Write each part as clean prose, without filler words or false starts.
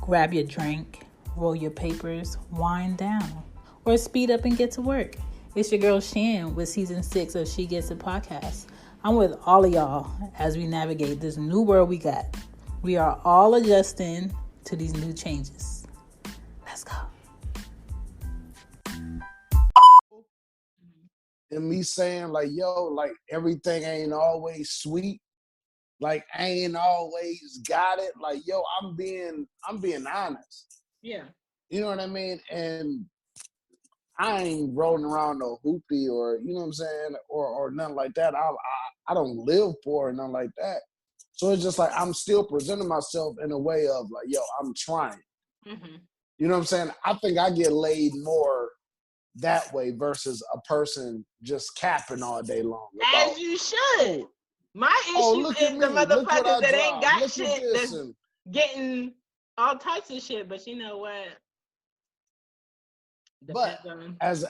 Grab your drink, roll your papers, wind down, or speed up and get to work. It's your girl Shan with season 6 of She Gets It podcast. I'm with all of y'all as we navigate this new world we got. We are all adjusting to these new changes. Let's go. And me saying like, yo, like everything ain't always sweet. Like I ain't always got it. Like, yo, I'm being honest. Yeah. You know what I mean? And I ain't rolling around no hoopty or you know what I'm saying, or nothing like that. I don't live for it, nothing like that. So it's just like I'm still presenting myself in a way of like, yo, I'm trying. Mm-hmm. You know what I'm saying? I think I get laid more that way versus a person just capping all day long. As you should. My Oh, issue look at is the me. Look what motherfuckers I that ain't drive. got Look at shit this. that's getting all types of shit. But you know what? But Depends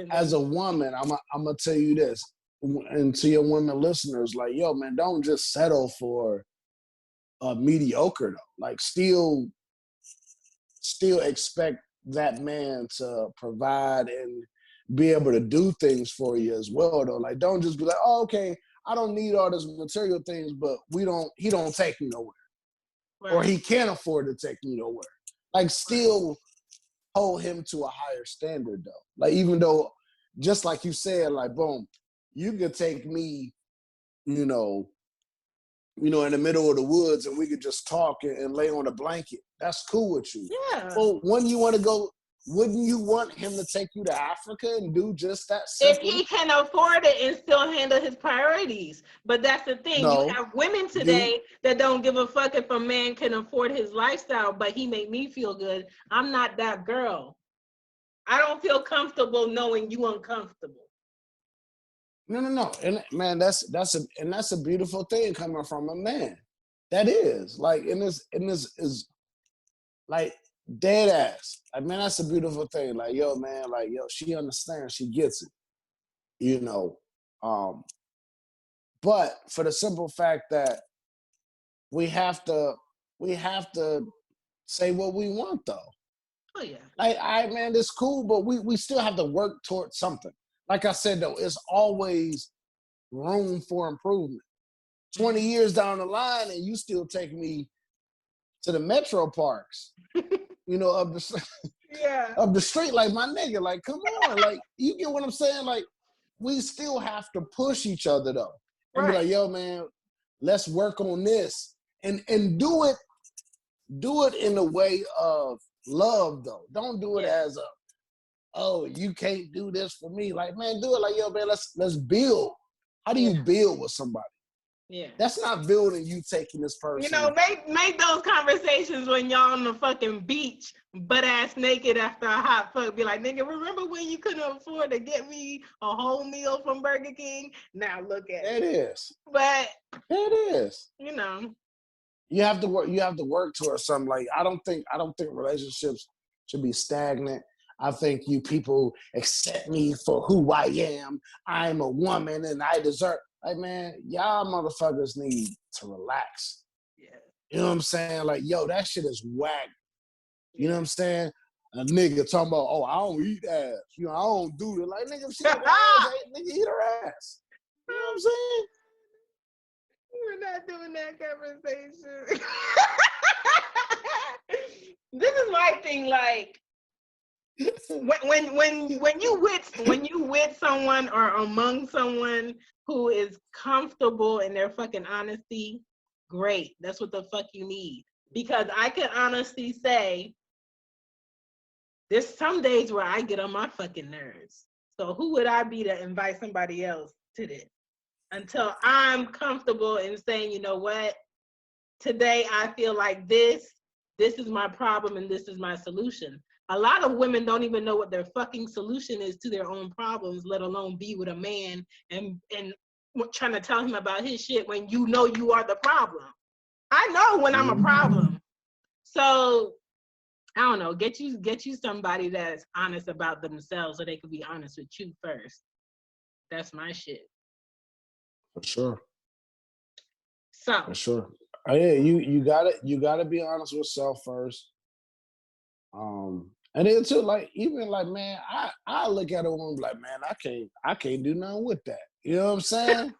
as a on. woman, I'm gonna tell you this, and to your women listeners, like, yo, man, don't just settle for mediocre though. Like, still expect that man to provide and be able to do things for you as well though. Like, don't just be like, oh, okay, I don't need all this material things, but he don't take me nowhere. Right. Or he can't afford to take me nowhere. Like, still hold him to a higher standard though. Like, even though, just like you said, like, boom, you could take me, you know, in the middle of the woods and we could just talk and lay on a blanket. That's cool with you. Yeah. Well, when you want to go, wouldn't you want him to take you to Africa and do just that simply? If he can afford it and still handle his priorities. But that's the thing. No. You have women today that don't give a fuck if a man can afford his lifestyle, but he make me feel good. I'm not that girl. I don't feel comfortable knowing you uncomfortable. No. And man, that's a beautiful thing coming from a man. That is. Like, and this is like dead ass. Like, man, that's a beautiful thing. Like, yo, man, like, yo, she understands, she gets it. You know. But for the simple fact that we have to say what we want though. Oh yeah. Like, man, it's cool, but we still have to work towards something. Like I said though, it's always room for improvement. 20 years down the line and you still take me to the metro parks, you know, up the street, like, my nigga, like, come on, like, you get what I'm saying? Like, we still have to push each other though. And be like, yo, man, let's work on this. And do it in a way of love though. Don't do it as oh, you can't do this for me. Like, man, do it like, yo, man, let's build. How do you build with somebody? Yeah. That's not building you taking this person. You know, make those conversations when y'all on the fucking beach, butt ass naked after a hot fuck. Be like, nigga, remember when you couldn't afford to get me a whole meal from Burger King? Now look at it. It is. But it is. You know. You have to work towards something. Like, I don't think relationships should be stagnant. I think you people accept me for who I am. I'm a woman and I deserve. Like, man, y'all motherfuckers need to relax. Yeah. You know what I'm saying? Like, yo, that shit is whack. You know what I'm saying? A nigga talking about, oh, I don't eat ass. You know, I don't do it. Like, nigga, if she eat ass, nigga, eat her ass. You know what I'm saying? We're not doing that conversation. This is my thing, like, when you with someone or among someone who is comfortable in their fucking honesty, great. That's what the fuck you need. Because I can honestly say there's some days where I get on my fucking nerves. So who would I be to invite somebody else to this? Until I'm comfortable in saying, you know what? Today I feel like this is my problem and this is my solution. A lot of women don't even know what their fucking solution is to their own problems, let alone be with a man and trying to tell him about his shit when you know you are the problem. I know when I'm a problem. So I don't know, get you somebody that's honest about themselves so they can be honest with you first. That's my shit. For sure. So for sure. Oh, yeah, you gotta be honest with yourself first. And then too, like even like man, I look at a woman like man, I can't do nothing with that. You know what I'm saying?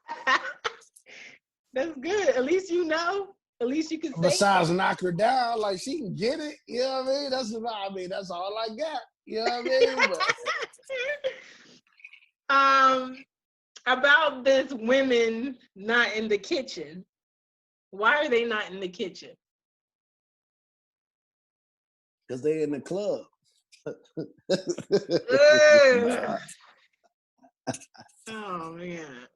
That's good. At least you know. At least you can say Besides knock her down, like she can get it. You know what I mean? That's all I got. You know what I mean? But about this women not in the kitchen. Why are they not in the kitchen? Because they in the club. Nah. Oh man.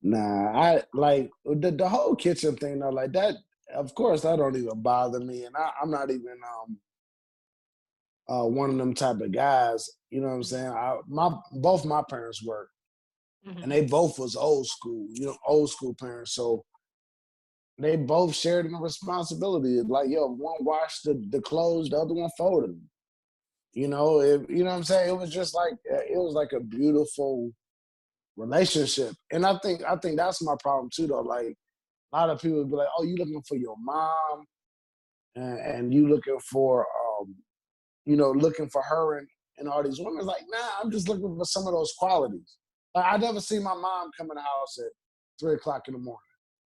Nah, I like the whole kitchen thing though, like that. Of course, that don't even bother me, and I'm not even one of them type of guys. You know what I'm saying? Both my parents worked, and they both was old school. You know, old school parents. So they both shared the responsibility. Like, yo, one washed the clothes, the other one folded them. You know, you know what I'm saying? It was just like it was like a beautiful relationship, and I think that's my problem too, though. Like a lot of people would be like, "Oh, you looking for your mom, and you looking for, you know, looking for her and all these women." Like, nah, I'm just looking for some of those qualities. Like, I never see my mom come in the house at 3:00 in the morning.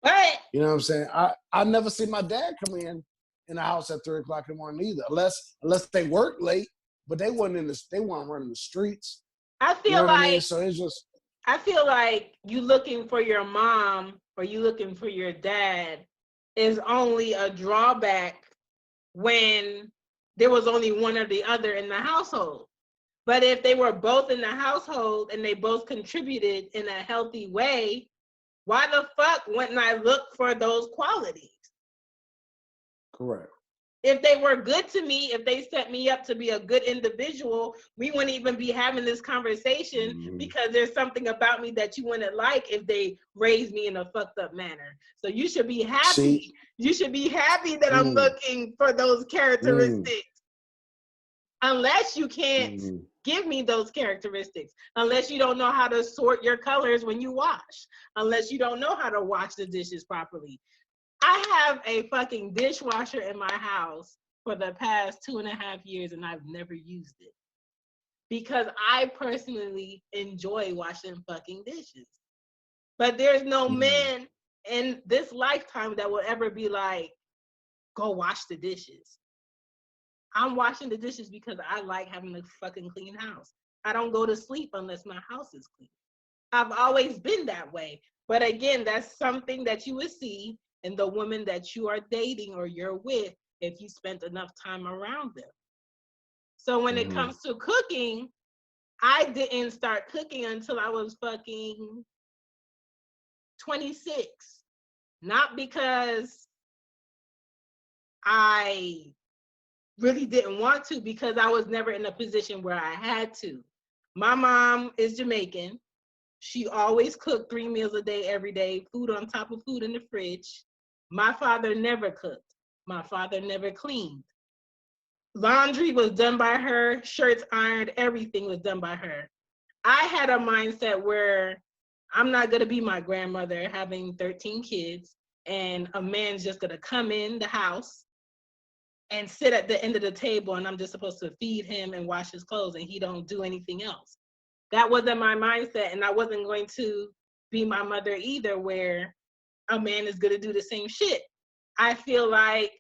What? You know what I'm saying? I never see my dad come in the house at 3:00 in the morning either, unless they work late, but they weren't running the streets. I You know feel what I mean? like So it's just you looking for your mom or you looking for your dad is only a drawback when there was only one or the other in the household. But if they were both in the household and they both contributed in a healthy way, why the fuck wouldn't I look for those qualities? correct. If they were good to me, if they set me up to be a good individual, we wouldn't even be having this conversation because there's something about me that you wouldn't like if they raised me in a fucked up manner. So you should be happy. See? You should be happy that I'm looking for those characteristics. Unless you can't give me those characteristics, unless you don't know how to sort your colors when you wash, unless you don't know how to wash the dishes properly. I have a fucking dishwasher in my house for the past 2.5 years and I've never used it because I personally enjoy washing fucking dishes. But there's no man in this lifetime that will ever be like, go wash the dishes. I'm washing the dishes because I like having a fucking clean house. I don't go to sleep unless my house is clean. I've always been that way. But again, that's something that you would see in the woman that you are dating or you're with if you spent enough time around them. So when it comes to cooking, I didn't start cooking until I was fucking 26. Not because I really didn't want to, because I was never in a position where I had to. My mom is Jamaican. She always cooked 3 meals a day, every day, food on top of food in the fridge. My father never cooked. My father never cleaned. Laundry was done by her, shirts ironed, everything was done by her. I had a mindset where I'm not going to be my grandmother having 13 kids and a man's just going to come in the house and sit at the end of the table and I'm just supposed to feed him and wash his clothes and he don't do anything else. That wasn't my mindset, and I wasn't going to be my mother either, where a man is going to do the same shit. I feel like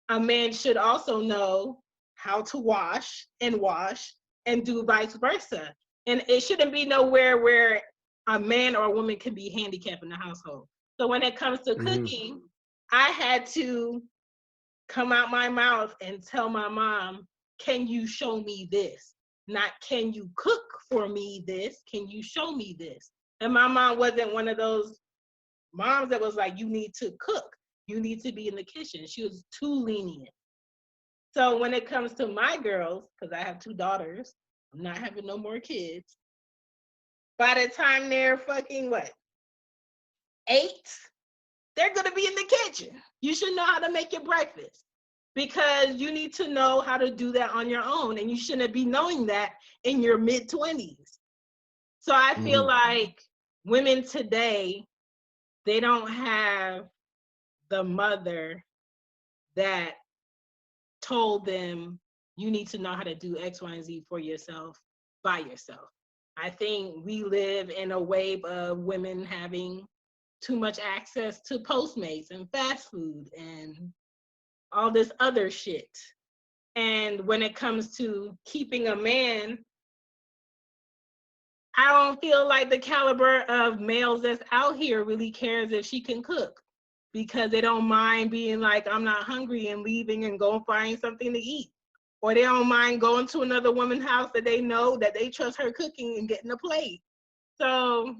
a man should also know how to wash and do vice versa. And it shouldn't be nowhere where a man or a woman can be handicapped in the household. So when it comes to cooking, I had to come out my mouth and tell my mom, can you show me this? Not can you cook for me this? Can you show me this? And my mom wasn't one of those moms that was like, you need to cook. You need to be in the kitchen. She was too lenient. So when it comes to my girls, because I have 2 daughters, I'm not having no more kids. By the time they're fucking what? 8, they're gonna be in the kitchen. You should know how to make your breakfast, because you need to know how to do that on your own, and you shouldn't be knowing that in your mid-20s. So I feel like women today, they don't have the mother that told them you need to know how to do X, Y, and Z for yourself by yourself. I think we live in a wave of women having too much access to Postmates and fast food and all this other shit. And when it comes to keeping a man, I don't feel like the caliber of males that's out here really cares if she can cook, because they don't mind being like, I'm not hungry, and leaving and go and find something to eat. Or they don't mind going to another woman's house that they know that they trust her cooking and getting a plate. So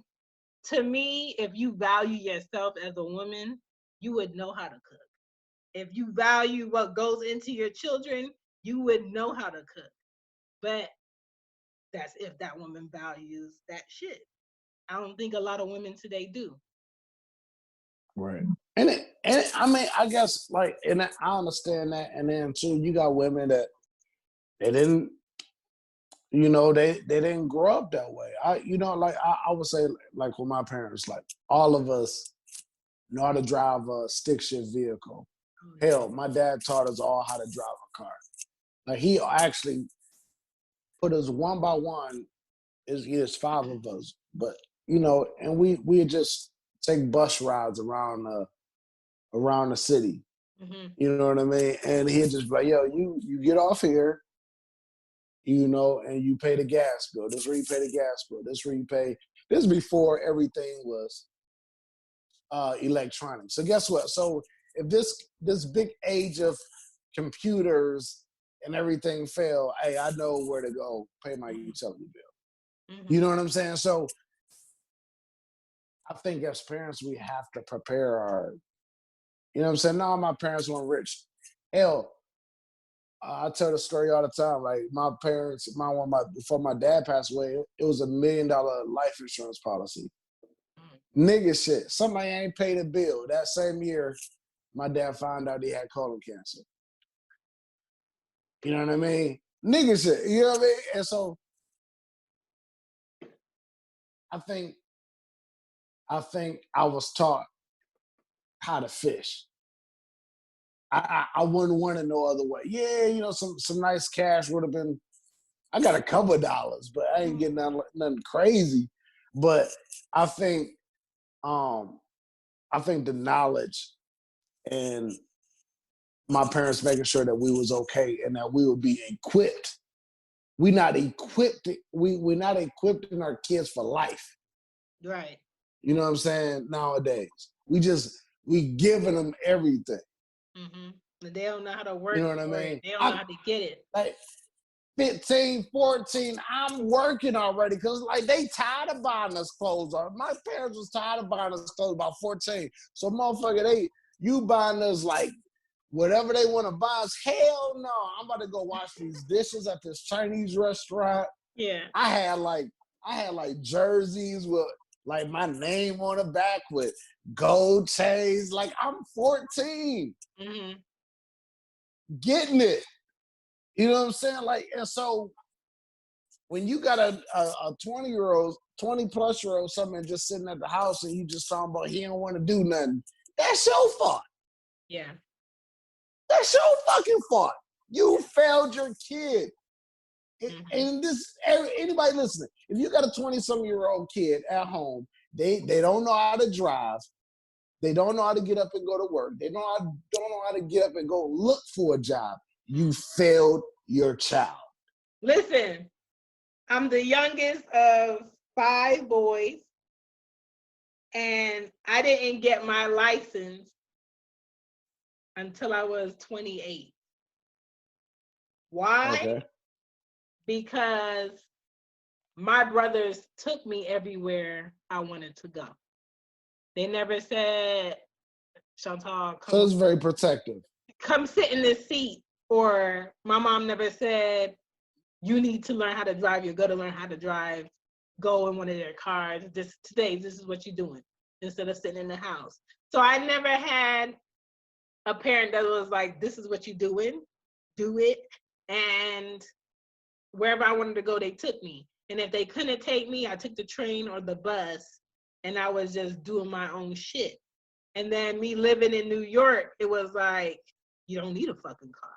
to me, if you value yourself as a woman, you would know how to cook. If you value what goes into your children, you would know how to cook. But that's if that woman values that shit. I don't think a lot of women today do. Right. And I mean, I guess like, and I understand that. And then too, you got women that they didn't, they didn't grow up that way. I would say like with my parents, like all of us know how to drive a stick shift vehicle. Hell, my dad taught us all how to drive a car. Like he actually put us one by one. There's five of us, but and we just take bus rides around the city. Mm-hmm. You know what I mean? And he'd just be like, yo, you get off here, and you pay the gas bill. This is where you pay the gas bill. This is where you pay. This is before everything was electronic. So guess what? So if this big age of computers and everything fail, hey, I know where to go pay my utility bill. Mm-hmm. You know what I'm saying? So I think as parents, we have to prepare our, you know what I'm saying? No, my parents weren't rich. Hell, I tell the story all the time. Like my parents, before my dad passed away, it was $1 million life insurance policy. Nigga shit. Somebody ain't paid a bill. That same year, my dad found out he had colon cancer. You know what I mean? Nigga shit. You know what I mean? And so I think I was taught how to fish. I wouldn't want it no other way. Yeah, some nice cash would have been. I got a couple of dollars, but I ain't getting nothing crazy. But I think the knowledge and my parents making sure that we was okay and that we would be equipped. We're not equipped. We're not equipping our kids for life. Right. You know what I'm saying? Nowadays, we giving them everything. Mm-hmm. They don't know how to work. You know what I mean? They don't know how to get it. Like 15, 14, I'm working already because like they tired of buying us clothes. My parents was tired of buying us clothes about 14. So motherfucker, you buying us like whatever they want to buy us. Hell no, I'm about to go wash these dishes at this Chinese restaurant. Yeah. I had like jerseys with like my name on the back with gold chains. Like I'm 14. Mm-hmm. Getting it. You know what I'm saying? Like, and so when you got a 20 plus year old, something just sitting at the house and you just talking about he don't want to do nothing, that's your fault. Yeah. That's your fucking fault. You failed your kid. Mm-hmm. And anybody listening, if you got a 20-some-year-old kid at home, they don't know how to drive. They don't know how to get up and go to work. They don't know how to get up and go look for a job. You failed your child. Listen, I'm the youngest of 5 boys, and I didn't get my license until I was 28. Why? Okay. Because my brothers took me everywhere I wanted to go. They never said, Chantal, come. So it's very protective. Come sit in this seat. Or my mom never said, you need to learn how to drive. You're going to learn how to drive. Go in one of their cars. This is what you're doing instead of sitting in the house. So I never had a parent that was like, this is what you're doing. Do it. And wherever I wanted to go, they took me. And if they couldn't take me, I took the train or the bus, and I was just doing my own shit. And then me living in New York, it was like, you don't need a fucking car.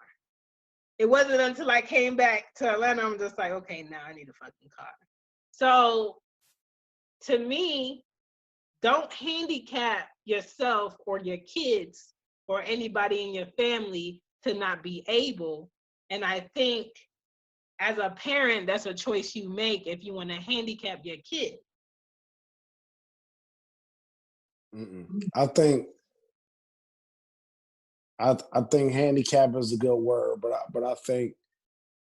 It wasn't until I came back to Atlanta, I'm just like, okay, now I need a fucking car. So to me, don't handicap yourself or your kids or anybody in your family to not be able. And I think as a parent, that's a choice you make if you want to handicap your kid. I think handicap is a good word, but I think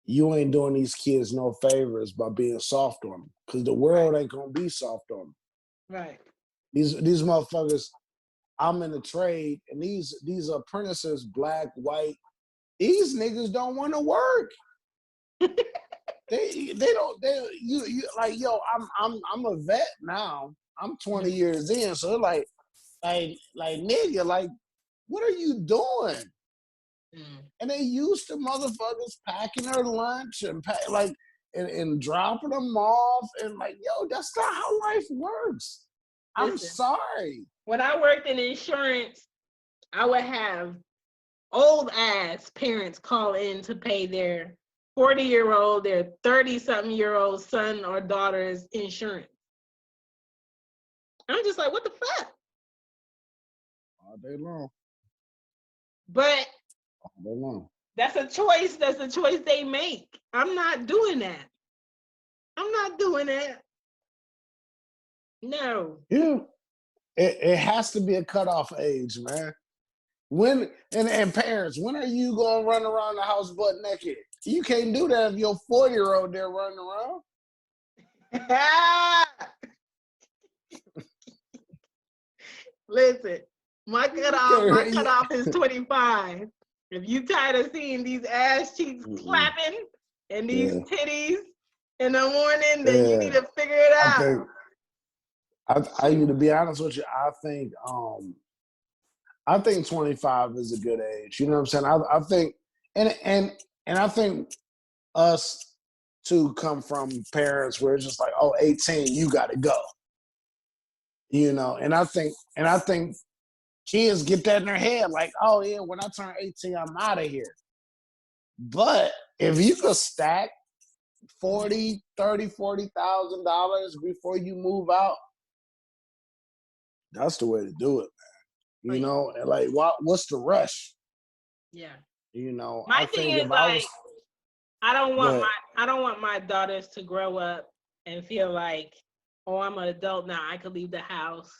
you ain't doing these kids no favors by being soft on them, because the world ain't gonna be soft on them. Right. These motherfuckers. I'm in the trade, and these apprentices, black, white, these niggas don't want to work. they you like, yo, I'm a vet now. I'm 20 years in, so like nigga, like, what are you doing? And they used to motherfuckers packing their lunch and and dropping them off, and like, yo, that's not how life works. I'm sorry. When I worked in insurance, I would have old ass parents call in to pay their 40-year-old, their 30-something-year-old son or daughter's insurance. I'm just like, what the fuck? All day long. But all day long. That's a choice. That's a choice they make. I'm not doing that. I'm not doing that. No. Yeah. It has to be a cutoff age, man. When and parents, when are you gonna run around the house butt naked? You can't do that if your 40-year-old there running around. Listen, my cutoff is 25. If you tired of seeing these ass cheeks clapping and these titties in the morning, then you need to figure it out. I need to be honest with you. I think 25 is a good age. You know what I'm saying? I think, and I think us to come from parents where it's just like, oh, 18, you got to go. You know, and I think kids get that in their head, like, oh yeah, when I turn 18, I'm out of here. But if you could stack $40,000 before you move out, that's the way to do it, man. You know, and like, what's the rush? Yeah. You know, my thing is like, I don't want my daughters to grow up and feel like, oh, I'm an adult now, I could leave the house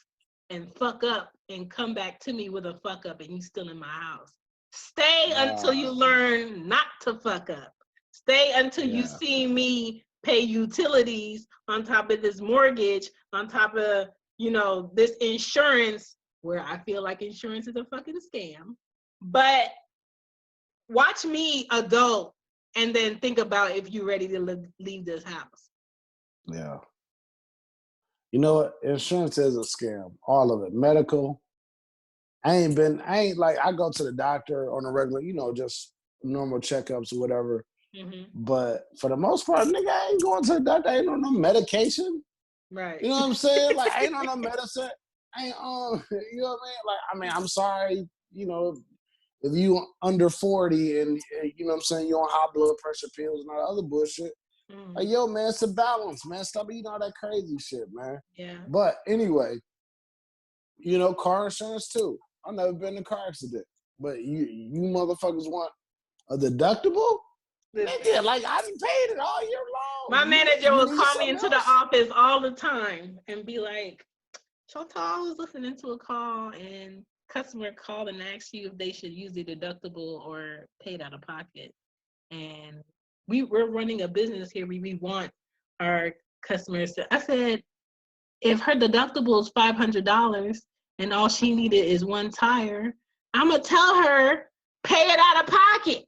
and fuck up and come back to me with a fuck up and you still in my house. Stay until you learn not to fuck up. Stay until you see me pay utilities on top of this mortgage, on top of, you know, this insurance, where I feel like insurance is a fucking scam. But watch me adult and then think about if you're ready to leave this house. Yeah. You know what? Insurance is a scam. All of it. Medical. I go to the doctor on a regular, you know, just normal checkups or whatever. Mm-hmm. But for the most part, nigga, I ain't going to the doctor. I ain't on no medication. Right. You know what I'm saying? Like, I ain't on no medicine. I ain't on, you know what I mean? Like, I mean, I'm sorry, you know, if you under 40 and, you know what I'm saying, you on high blood pressure pills and all that other bullshit. Mm-hmm. Like, yo, man, it's a balance, man. Stop eating all that crazy shit, man. Yeah. But anyway, you know, car insurance too. I've never been in a car accident. But you motherfuckers want a deductible? Nigga, like, I done paid it all year long. My manager would call me into the office all the time and be like, Chantal, I was listening to a call and customer called and asked you if they should use the deductible or pay it out of pocket. And we're running a business here. We want our customers to, I said, if her deductible is $500 and all she needed is one tire, I'm going to tell her, pay it out of pocket.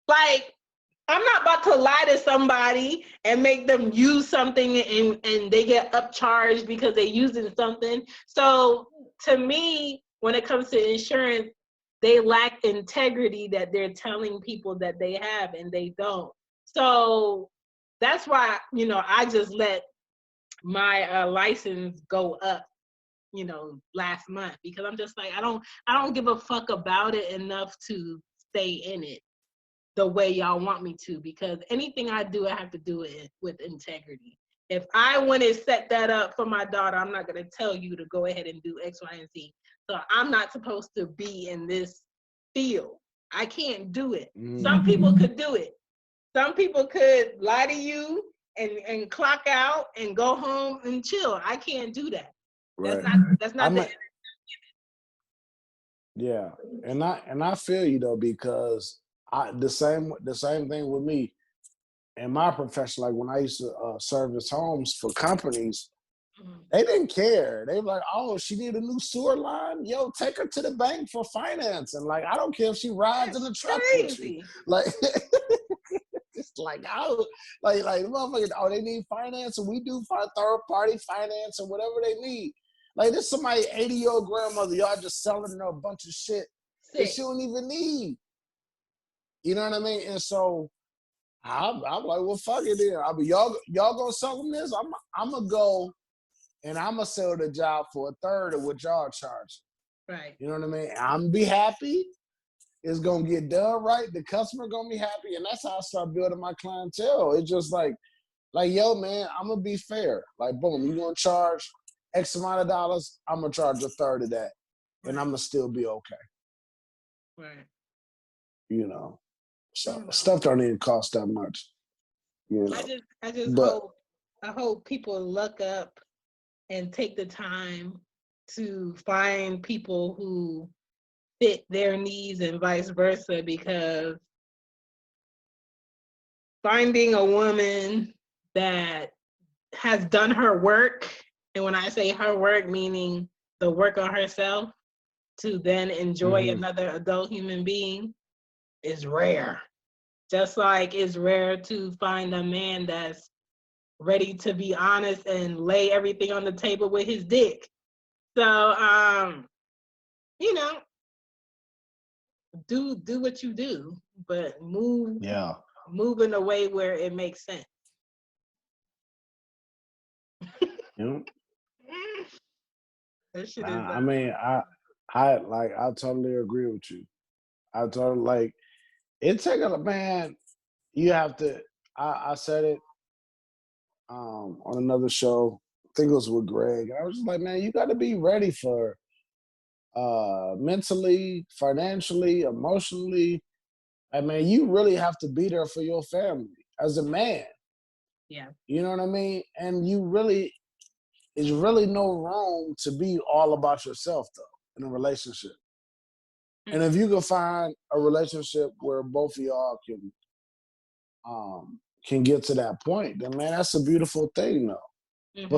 Like, I'm not about to lie to somebody and make them use something and they get upcharged because they're using something. So to me, when it comes to insurance, they lack integrity that they're telling people that they have and they don't. So that's why, you know, I just let my license go up, you know, last month, because I'm just like, I don't give a fuck about it enough to stay in it. the way y'all want me to, because anything I do, I have to do it with integrity. If I want to set that up for my daughter, I'm not going to tell you to go ahead and do X, Y, and Z. So I'm not supposed to be in this field. I can't do it. Some people could do it. Some people could lie to you and clock out and go home and chill. I can't do that. Right. That's not the Yeah, and I feel you though, because the same thing with me in my profession. Like when I used to service homes for companies, they didn't care. They were like, "Oh, she need a new sewer line. Yo, take her to the bank for finance." And like, I don't care if she rides in the truck with you. Like, it's like, like motherfuckers. Oh, they need finance, and we do third party finance and whatever they need. Like, this somebody 80-year-old grandmother, y'all just selling her a bunch of shit that she don't even need. You know what I mean? And so I'm like, well, fuck it then. I mean, y'all gonna sell them this? I'm gonna go and I'm gonna sell the job for a third of what y'all charge. Right. You know what I mean? I'm gonna be happy. It's gonna get done right. The customer gonna be happy, and that's how I start building my clientele. It's just like, yo, man, I'm gonna be fair. Like, boom, you gonna charge X amount of dollars, I'm gonna charge a third of that, and I'm gonna still be okay. Right. You know, so stuff don't even cost that much. You know, I just hope people look up and take the time to find people who fit their needs and vice versa, because finding a woman that has done her work, and when I say her work, meaning the work on herself, to then enjoy another adult human being, is rare. Just like it's rare to find a man that's ready to be honest and lay everything on the table with his dick. So, you know, do what you do, but move in a way where it makes sense. Yeah. That shit is I mean, I totally agree with you. I totally like it. Take a man. You have to. I said it on another show. I think it was with Greg. And I was just like, man, you got to be ready for mentally, financially, emotionally. I mean, you really have to be there for your family as a man. Yeah. You know what I mean? And there's really no room to be all about yourself though in a relationship. And if you can find a relationship where both of y'all can get to that point, then man, that's a beautiful thing though. But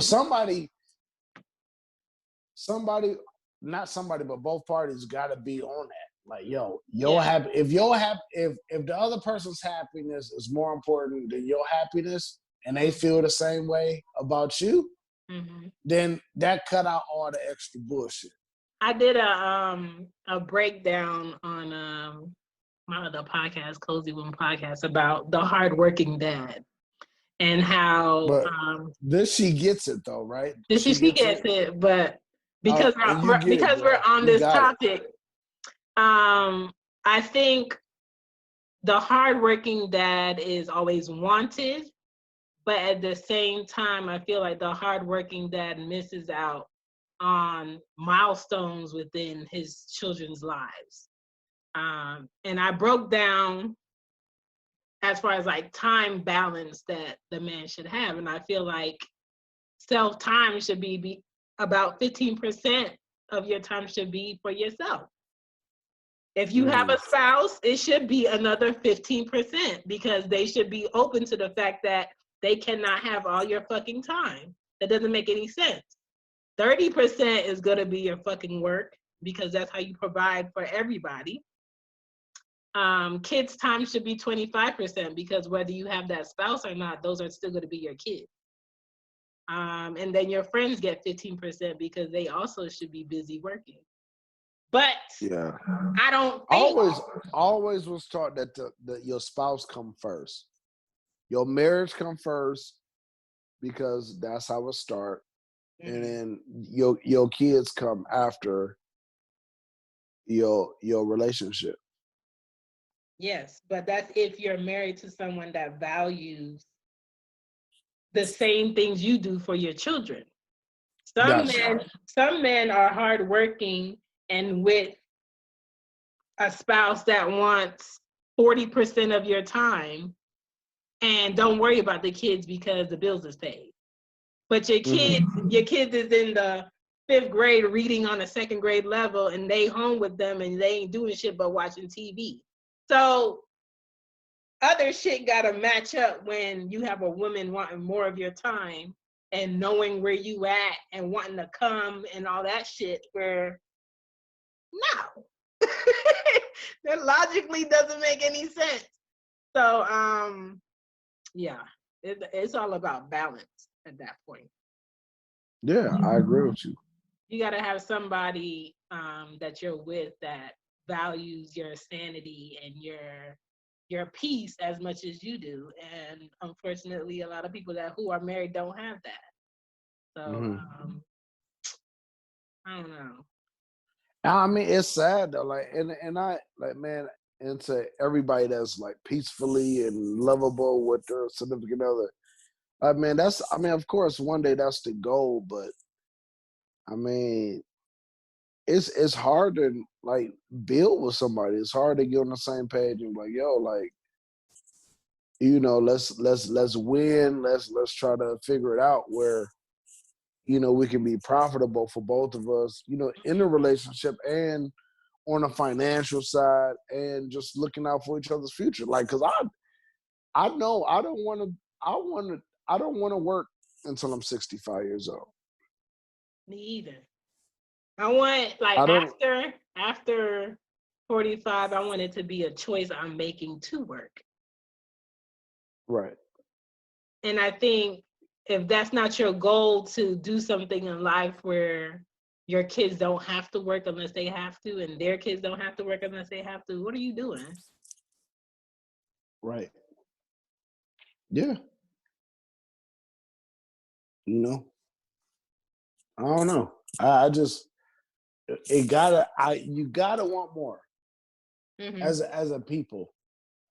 not somebody, but both parties got to be on that. Like, yo, happy. If if the other person's happiness is more important than your happiness, and they feel the same way about you, then that cut out all the extra bullshit. I did a breakdown on my other podcast, Cozy Woman Podcast, about the hardworking dad and how. But this she gets it though, right? She gets it, but because we're on this topic, I think the hardworking dad is always wanted, but at the same time, I feel like the hardworking dad misses out on milestones within his children's lives. And I broke down as far as like time balance that the man should have. And I feel like self-time should be about 15% of your time should be for yourself. If you have a spouse, it should be another 15%, because they should be open to the fact that they cannot have all your fucking time. That doesn't make any sense. 30% is going to be your fucking work, because that's how you provide for everybody. Kids' time should be 25%, because whether you have that spouse or not, those are still going to be your kids. And then your friends get 15%, because they also should be busy working. But I don't think always was taught that your spouse come first. Your marriage come first, because that's how it start. And then your kids come after your relationship. Yes, but that's if you're married to someone that values the same things you do for your children. Some Gotcha. men, some men are hardworking and with a spouse that wants 40% of your time and don't worry about the kids because the bills is paid. But your kids is in the fifth grade reading on a second grade level and they home with them and they ain't doing shit but watching TV. So other shit gotta match up when you have a woman wanting more of your time and knowing where you at and wanting to come and all that shit where no. That logically doesn't make any sense. So yeah, it's all about balance at that point. Yeah, I agree with you. You got to have somebody that you're with that values your sanity and your peace as much as you do. And unfortunately, a lot of people that who are married don't have that. So I don't know. I mean, it's sad though. Like, and I like, man, and to everybody that's like peacefully and lovable with their significant other. I mean, that's. I mean, of course, one day that's the goal, but I mean, it's hard to like build with somebody. It's hard to get on the same page and be like, yo, like, let's win. Let's try to figure it out where we can be profitable for both of us. In a relationship and on a financial side, and just looking out for each other's future. Like, cause I know I don't want to work until I'm 65 years old. Me either. I want like I don't. after 45, I want it to be a choice I'm making to work. Right. And I think if that's not your goal to do something in life where your kids don't have to work unless they have to, and their kids don't have to work unless they have to, what are you doing? Right. Yeah. You know. I don't know. I just you gotta want more Mm-hmm. as a people.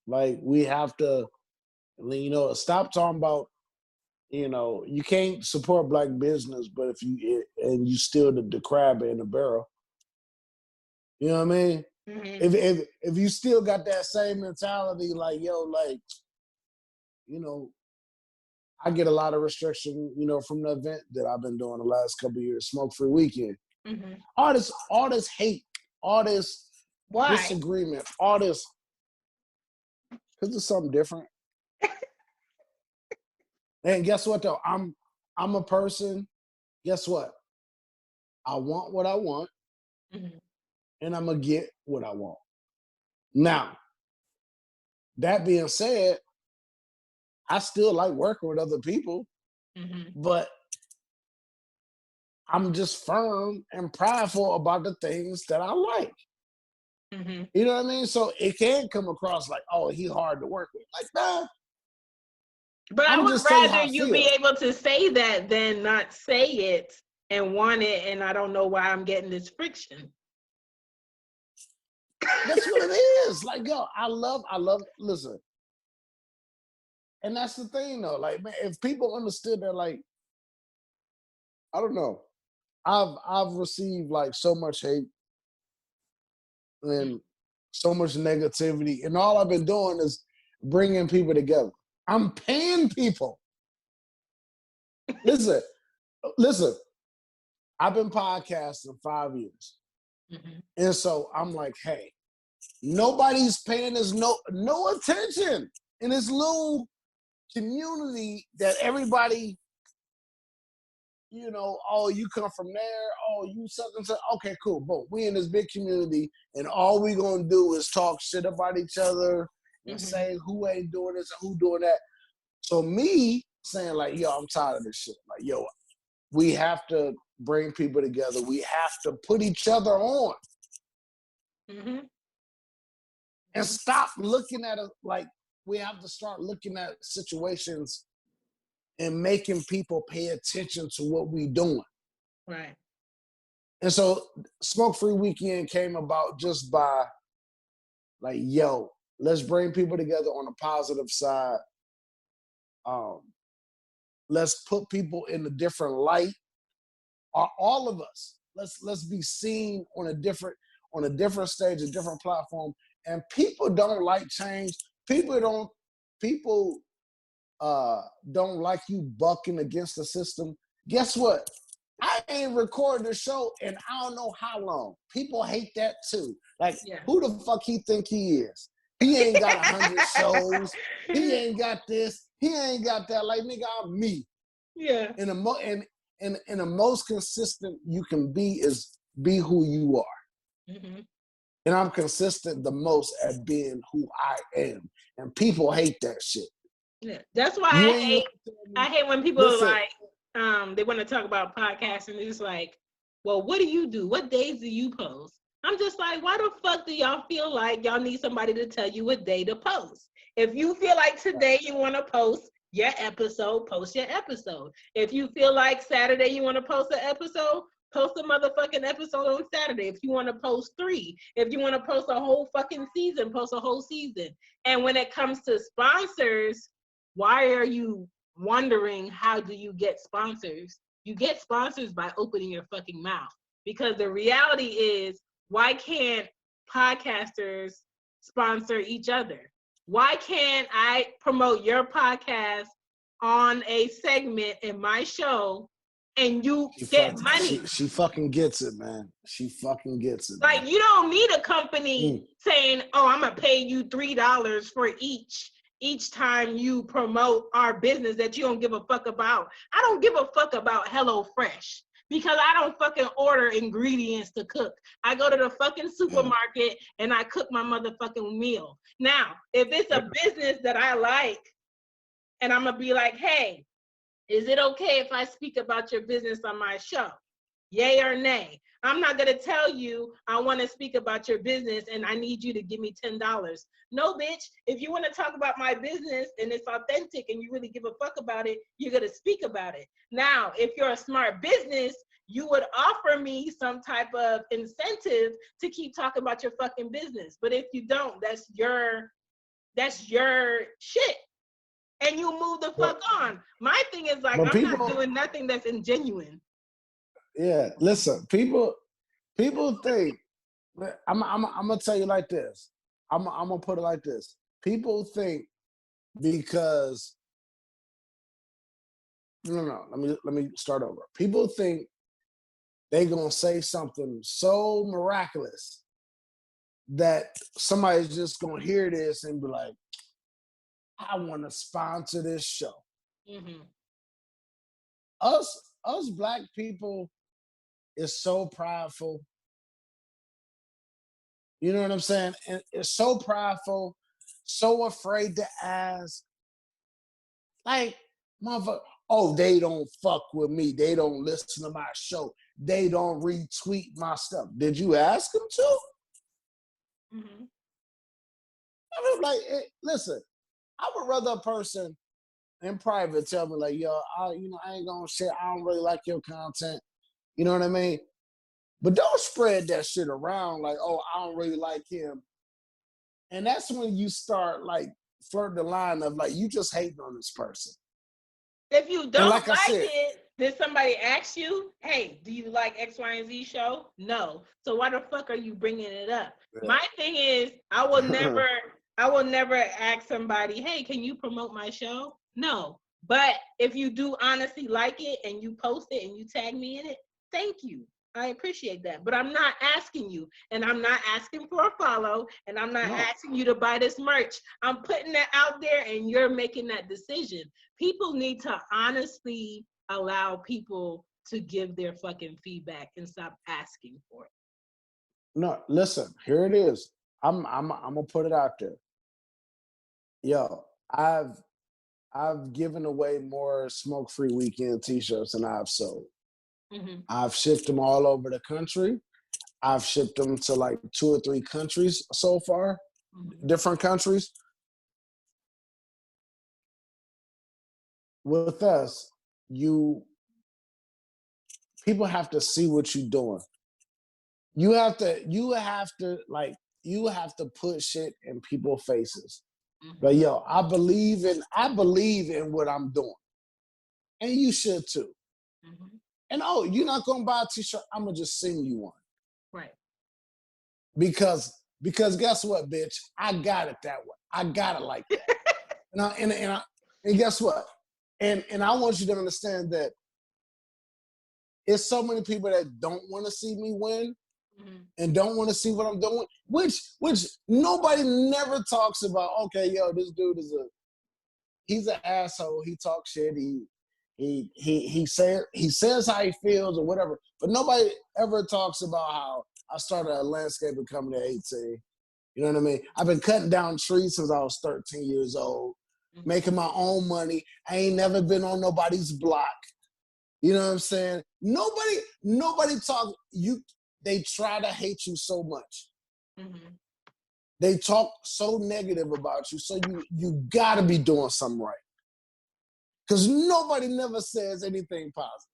Like we have to, stop talking about. You can't support black business, but and you steal the crab in the barrel. You know what I mean? Mm-hmm. If you still got that same mentality, like yo, like you know, I get a lot of restriction, from the event that I've been doing the last couple of years, Smoke Free Weekend. Mm-hmm. All this hate, all this Why? disagreement, all this because it's something different. And guess what though? I'm a person. Guess what? I want what I want, Mm-hmm. and I'm gonna get what I want. Now, that being said, I still like working with other people, Mm-hmm. but I'm just firm and prideful about the things that I like. Mm-hmm. You know what I mean? So it can come across like, oh, he hard to work with. Like, nah, But I I'm would just telling you rather how I you be feel. able to say that than not say it and want it, and I don't know why I'm getting this friction. That's what it is. Like, yo, listen. And that's the thing though. Like, man, if people understood that, like, I don't know. I've received like so much hate and so much negativity, and all I've been doing is bringing people together. I'm paying people. Listen, listen. I've been podcasting 5 years, Mm-hmm. and so I'm like, hey, nobody's paying us no attention in this little community that everybody, oh, you come from there, oh, you something. Okay, cool. But we in this big community, and all we gonna do is talk shit about each other and Mm-hmm. say who ain't doing this and who doing that. So me saying like, yo, I'm tired of this shit. Like, yo, we have to bring people together. We have to put each other on Mm-hmm. and stop looking at it like we have to start looking at situations and making people pay attention to what we doing. Right. And so Smoke Free Weekend came about just by like, yo, Let's bring people together on the positive side. Let's put people in a different light. All of us. Let's be seen on a different stage, a different platform. And people don't like change. People don't like you bucking against the system. Guess what? I ain't recorded the show in I don't know how long. People hate that too. Like, who the fuck he think he is? He ain't got 100 shows. He ain't got this. He ain't got that. Like, nigga, I'm me. Yeah. And the most consistent you can be is be who you are. Mm-hmm. And I'm consistent the most at being who I am. And people hate that shit. Yeah. That's why I hate when people are like, they want to talk about podcasts and it's like, well, what do you do? What days do you post? I'm just like, why the fuck do y'all feel like y'all need somebody to tell you what day to post? If you feel like today you want to post your episode, post your episode. If you feel like Saturday you want to post an episode, post a motherfucking episode on Saturday. If you want to post 3, if you want to post a whole fucking season, post a whole season. And when it comes to sponsors, why are you wondering how do you get sponsors? You get sponsors by opening your fucking mouth. Because the reality is, why can't podcasters sponsor each other? Why can't I promote your podcast on a segment in my show and you get money? She fucking gets it, man. She fucking gets it. Like, you don't need a company saying, oh, I'm going to pay you $3 for each time you promote our business that you don't give a fuck about. I don't give a fuck about HelloFresh. Because I don't fucking order ingredients to cook. I go to the fucking supermarket and I cook my motherfucking meal. Now, if it's a business that I like, and I'm gonna be like, hey, is it okay if I speak about your business on my show? Yay or nay? I'm not gonna tell you I wanna speak about your business and I need you to give me $10. No, bitch, if you wanna talk about my business and it's authentic and you really give a fuck about it, you're gonna speak about it. Now, if you're a smart business, you would offer me some type of incentive to keep talking about your fucking business. But if you don't, that's your shit. And you move the fuck on. My thing is like, I'm not doing nothing that's ingenuine. Yeah, listen, people think, I'm gonna tell you like this. I'm gonna put it like this. People think because no, let me start over. People think they gonna say something so miraculous that somebody's just gonna hear this and be like, I want to sponsor this show. Mm-hmm. Us black people is so prideful. You know what I'm saying? And it's so prideful, so afraid to ask. Like, motherfucker, oh, they don't fuck with me. They don't listen to my show. They don't retweet my stuff. Did you ask them to? Mm-hmm. I mean, like, listen, I would rather a person in private tell me, like, yo, I ain't gonna share. I don't really like your content. You know what I mean? But don't spread that shit around like, oh, I don't really like him. And that's when you start, like, flirting the line of, like, you just hating on this person. If you don't like it, did somebody ask you, hey, do you like X, Y, and Z show? No. So why the fuck are you bringing it up? Yeah. My thing is, I will never ask somebody, hey, can you promote my show? No. But if you do honestly like it and you post it and you tag me in it, thank you. I appreciate that. But I'm not asking you, and I'm not asking for a follow, and I'm not asking you to buy this merch. I'm putting that out there and you're making that decision. People need to honestly allow people to give their fucking feedback and stop asking for it. No, listen, here it is. I'm gonna put it out there. Yo, I've given away more smoke-free weekend t-shirts than I've sold. Mm-hmm. I've shipped them all over the country. I've shipped them to like 2 or 3 countries so far, different countries. With us, people have to see what you're doing. You have to like you have to put shit in people's faces. Mm-hmm. But yo, I believe in what I'm doing. And you should too. Mm-hmm. And you're not gonna buy a t-shirt, I'm gonna just send you one. Right. Because guess what, bitch? I got it that way. I got it like that. and guess what? And I want you to understand that it's so many people that don't want to see me win and don't want to see what I'm doing, which nobody never talks about. Okay, yo, this dude he's an asshole. He talks shit. He says how he feels or whatever. But nobody ever talks about how I started a landscaping company at 18. You know what I mean? I've been cutting down trees since I was 13 years old, making my own money. I ain't never been on nobody's block. You know what I'm saying? Nobody talk. They try to hate you so much. Mm-hmm. They talk so negative about you. So you gotta be doing something right. Because nobody never says anything positive.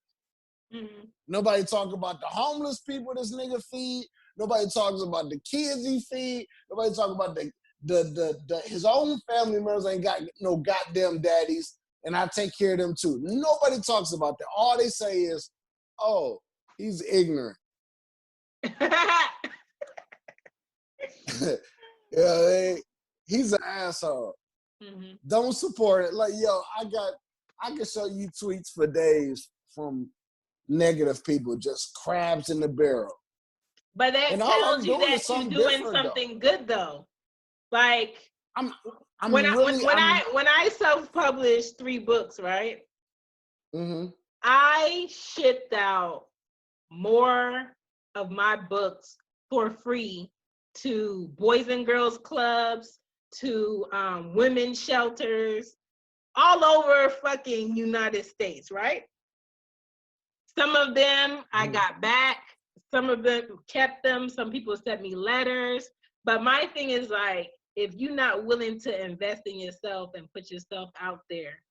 Mm-hmm. Nobody talk about the homeless people this nigga feed. Nobody talks about the kids he feed. Nobody talk about the his own family members ain't got no goddamn daddies, and I take care of them too. Nobody talks about that. All they say is, "Oh, he's ignorant." He's an asshole. Mm-hmm. Don't support it. Like, yo, I can show you tweets for days from negative people, just crabs in the barrel. But that tells you that you're doing something good, though. Like, when I self-published 3 books, right? Mm-hmm. I shipped out more of my books for free to boys and girls clubs, to women's shelters, all over fucking United States, right? Some of them I got back. Some of them kept them. Some people sent me letters. But my thing is, like, if you're not willing to invest in yourself and put yourself out there,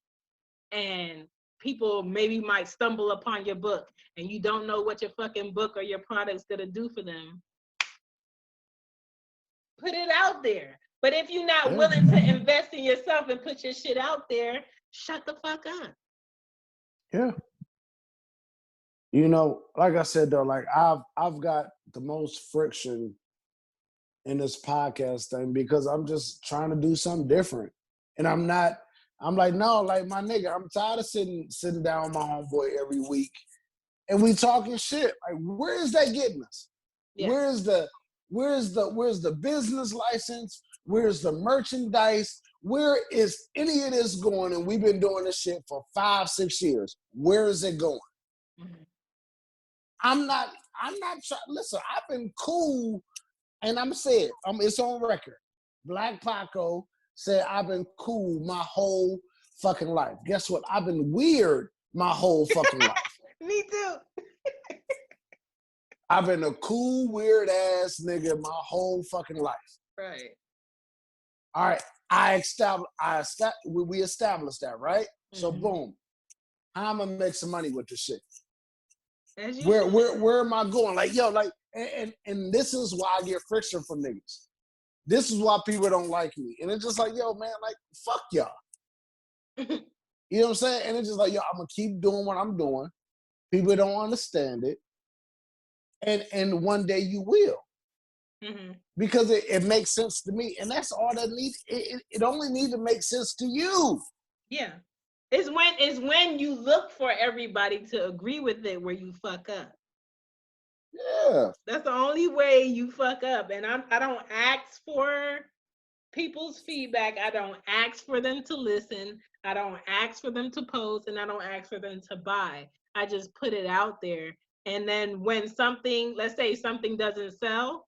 and people maybe might stumble upon your book and you don't know what your fucking book or your product's gonna do for them, put it out there. But if you're not willing to invest in yourself and put your shit out there, shut the fuck up. Yeah. You know, like I said though, like I've got the most friction in this podcast thing because I'm just trying to do something different. And I'm like, no, like my nigga, I'm tired of sitting down with my homeboy every week and we talking shit. Like, where is that getting us? Yeah. Where's the business license? Where's the merchandise? Where is any of this going? And we've been doing this shit for 5-6 years. Where is it going? Mm-hmm. I'm not trying. Listen, I've been cool, and I'm saying, it's on record. Black Paco said I've been cool my whole fucking life. Guess what? I've been weird my whole fucking life. Me too. I've been a cool, weird ass nigga my whole fucking life. Right. All right. We established that, right? Mm-hmm. So boom. How am I gonna make some money with this shit? Where am I going? Like, yo, like, and this is why I get friction from niggas. This is why people don't like me. And it's just like, yo, man, like, fuck y'all. You know what I'm saying? And it's just like, yo, I'm gonna keep doing what I'm doing. People don't understand it. And one day you will. Mm-hmm. Because it makes sense to me. And that's all that needs. It only needs to make sense to you. Yeah. It's when you look for everybody to agree with it where you fuck up. Yeah. That's the only way you fuck up. And I don't ask for people's feedback. I don't ask for them to listen. I don't ask for them to post, and I don't ask for them to buy. I just put it out there. And then when something, let's say something doesn't sell,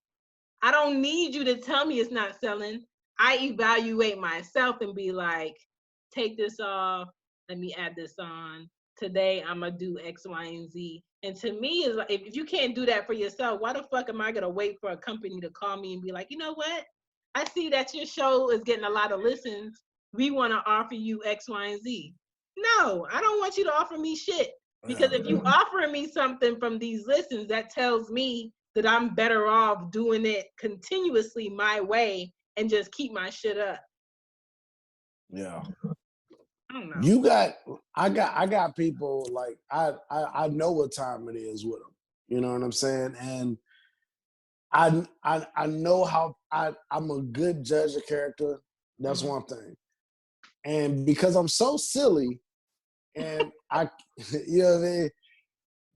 I don't need you to tell me it's not selling. I evaluate myself and be like, take this off. Let me add this on. Today, I'm going to do X, Y, and Z. And to me, is like, if you can't do that for yourself, why the fuck am I going to wait for a company to call me and be like, you know what? I see that your show is getting a lot of listens. We want to offer you X, Y, and Z. No, I don't want you to offer me shit. Because if you offering me something from these listens, that tells me that I'm better off doing it continuously my way and just keep my shit up. Yeah. I don't know. I got people like I know what time it is with them. You know what I'm saying? And I know how I'm a good judge of character. That's one thing. And because I'm so silly, and you know what I mean?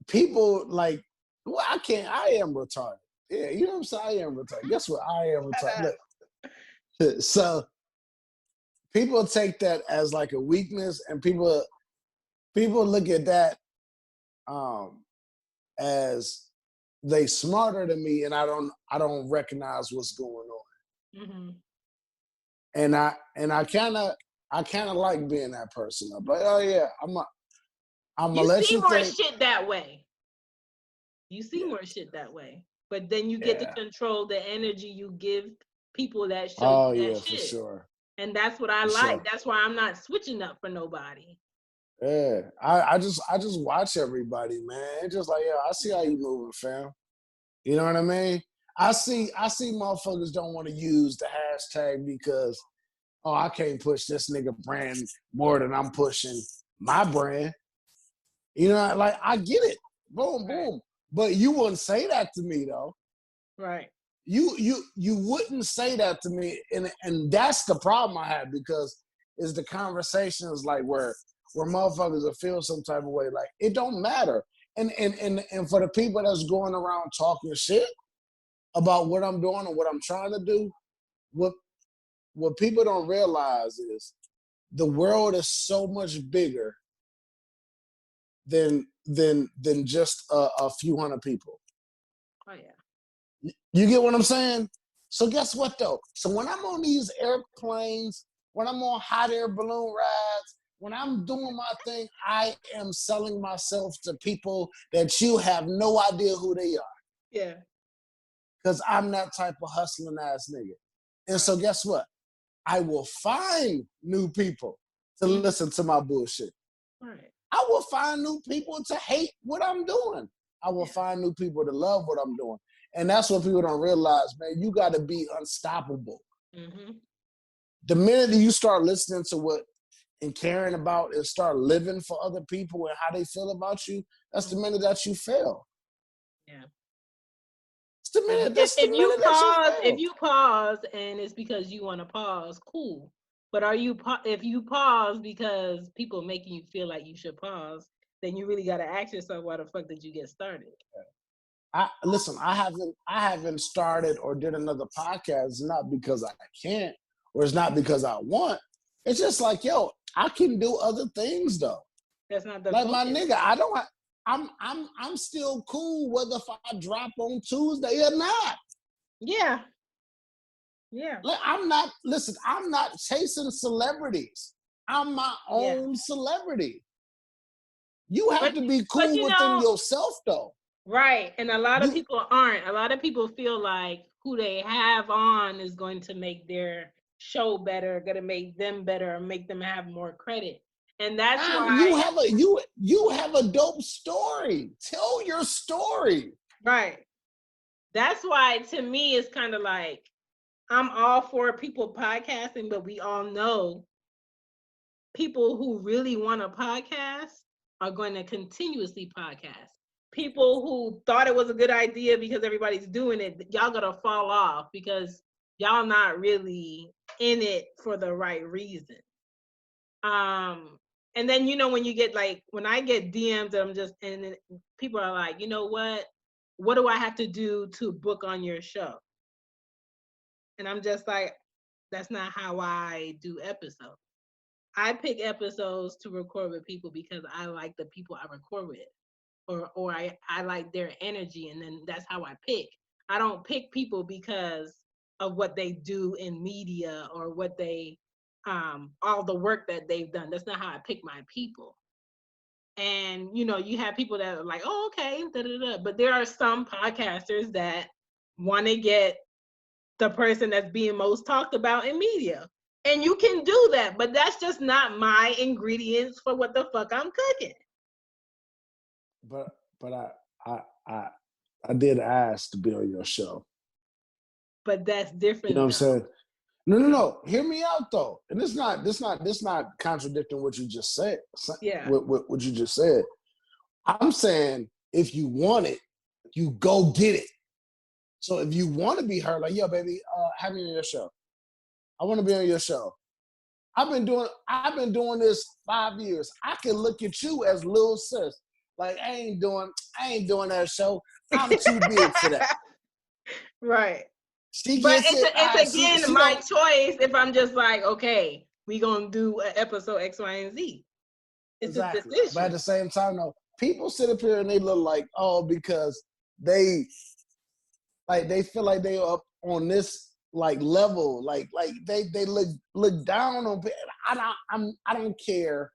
People like, well, I am retarded. Yeah, you know what I'm saying? I am retarded. Guess what? I am retarded. Look, so people take that as like a weakness, and people look at that as they smarter than me, and I don't recognize what's going on. Mm-hmm. And I kind of like being that person. I'm like, oh yeah, I'm gonna let you more think. shit that way. You see more shit that way, but then you get to control the energy you give people that show you that shit. For sure. And that's what I like. Sure. That's why I'm not switching up for nobody. Yeah, I just watch everybody, man. It's just like, yeah, I see how you moving, fam. You know what I mean? I see motherfuckers don't want to use the hashtag because, oh, I can't push this nigga brand more than I'm pushing my brand. You know, like I get it. Boom, boom. But you wouldn't say that to me though. Right. You wouldn't say that to me, and that's the problem I have, because it's the conversations like where motherfuckers will feel some type of way. Like it don't matter. And for the people that's going around talking shit about what I'm doing and what I'm trying to do, what people don't realize is the world is so much bigger than just a few hundred people. Oh yeah. You get what I'm saying? So guess what though? So when I'm on these airplanes, when I'm on hot air balloon rides, when I'm doing my thing, I am selling myself to people that you have no idea who they are. Yeah. Because I'm that type of hustling ass nigga. And so guess what? I will find new people to listen to my bullshit. Right. I will find new people to hate what I'm doing. I will find new people to love what I'm doing. And that's what people don't realize, man. You got to be unstoppable. Mm-hmm. The minute that you start listening to what and caring about and start living for other people and how they feel about you, that's the minute that you fail. Yeah. It's the minute, if you pause and it's because you want to pause, cool. But if you pause because people making you feel like you should pause, then you really got to ask yourself, why the fuck did you get started? Listen, I haven't started or did another podcast not because I can't, or it's not because I want. It's just like, yo, I can do other things though. That's not the like focus. My nigga. I'm still cool whether if I drop on Tuesday or not. Yeah. Yeah. Like I'm not chasing celebrities. I'm my own celebrity. You have to be cool within yourself though. Right. And a lot of people aren't. A lot of people feel like who they have on is going to make their show better, going to make them better, or make them have more credit. And that's why you have a dope story. Tell your story. Right. That's why to me it's kind of like I'm all for people podcasting, but we all know people who really want a podcast are going to continuously podcast. People who thought it was a good idea because everybody's doing it, y'all gonna fall off because y'all not really in it for the right reason. And then when you get when I get DMs and people are like, you know what do I have to do to book on your show? And I'm just like, that's not how I do episodes. I pick episodes to record with people because I like the people I record with. Or I like their energy, and then that's how I pick. I don't pick people because of what they do in media or what they all the work that they've done. That's not how I pick my people. And you have people that are like, oh, okay, but there are some podcasters that want to get the person that's being most talked about in media. And you can do that, but that's just not my ingredients for what the fuck I'm cooking. But I did ask to be on your show. But that's You different know what I'm though. saying? No. Hear me out though. And this not contradicting what you just said. Yeah. What you just said. I'm saying if you want it, you go get it. So if you want to be heard, like, yo, baby, have me on your show. I want to be on your show. I've been doing this 5 years. I can look at you as little sis. Like, I ain't doing that show. I'm too big for that. Right. She But gets it. it's again She my don't, choice if I'm just like, okay, we gonna do an episode X, Y, and Z. It's a exactly. decision. But at the same time, though, people sit up here and they look like, oh, because they feel like they are up on this like level, like they look down on. I don't care